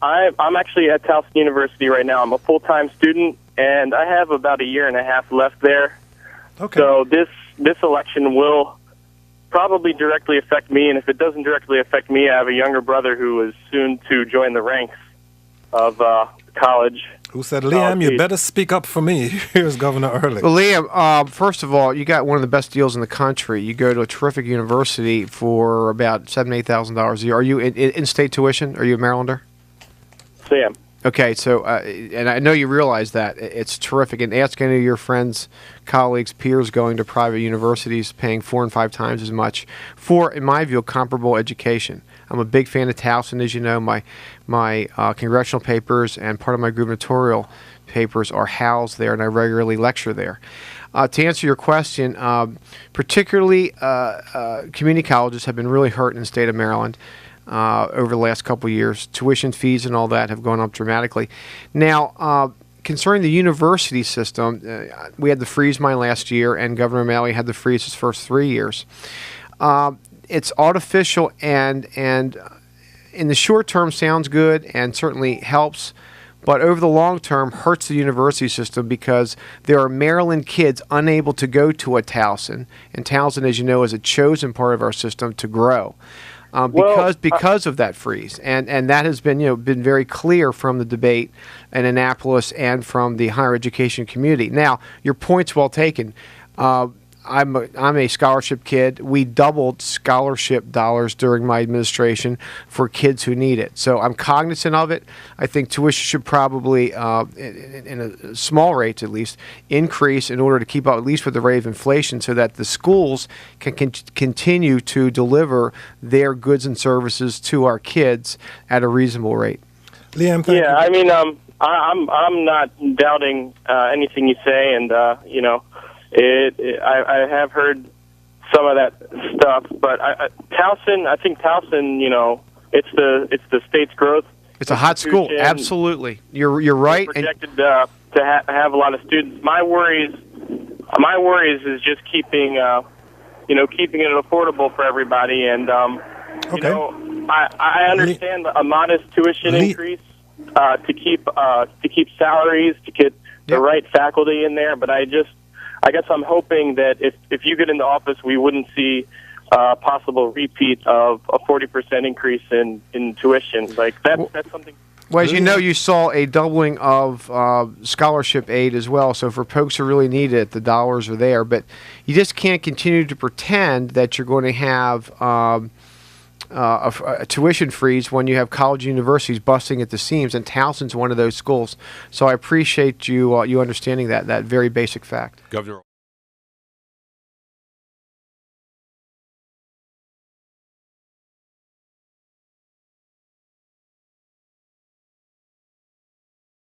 I'm actually at Towson University right now. I'm a full-time student, and I have about a year and a half left there. Okay. So this election will probably directly affect me, and if it doesn't directly affect me, I have a younger brother who is soon to join the ranks of college. Who said, Liam, you better speak up for me. Here's Governor Ehrlich. Well, Liam, first of all, you got one of the best deals in the country. You go to a terrific university for about $7,000 to $8,000 a year. Are you in-state tuition? Are you a Marylander? Sam. Okay, so, and I know you realize that. It's terrific. And ask any of your friends, colleagues, peers going to private universities paying 4 and 5 times as much for, in my view, a comparable education. I'm a big fan of Towson. As you know, my congressional papers and part of my gubernatorial papers are housed there, and I regularly lecture there. To answer your question, particularly community colleges have been really hurt in the state of Maryland. Over the last couple of years. Tuition fees and all that have gone up dramatically. Now, concerning the university system, we had the freeze mine last year, and Governor O'Malley had the freeze his first 3 years. It's artificial and in the short term sounds good and certainly helps, but over the long term hurts the university system because there are Maryland kids unable to go to a Towson, and Towson, as you know, is a chosen part of our system to grow. Because of that freeze, and that has been been very clear from the debate in Annapolis and from the higher education community. Now, your point's well taken. I'm a scholarship kid. We doubled scholarship dollars during my administration for kids who need it. So I'm cognizant of it. I think tuition should probably, in a small rate at least, increase in order to keep up at least with the rate of inflation so that the schools can continue to deliver their goods and services to our kids at a reasonable rate. Liam, thank you. I mean, I'm not doubting anything you say, and I have heard some of that stuff, but Towson, I think Towson, it's the state's growth. It's a hot school, absolutely. You're right. Projected to have a lot of students. My worries is just keeping keeping it affordable for everybody, and I understand a modest tuition increase to keep salaries, to get the right faculty in there, but I guess I'm hoping that if you get into office, we wouldn't see a possible repeat of a 40% increase in tuition. Like that's something. Well, as you know, you saw a doubling of scholarship aid as well. So for folks who really need it, the dollars are there. But you just can't continue to pretend that you're going to have a tuition freeze when you have college universities busting at the seams, and Towson's one of those schools. So I appreciate you understanding that very basic fact. Governor.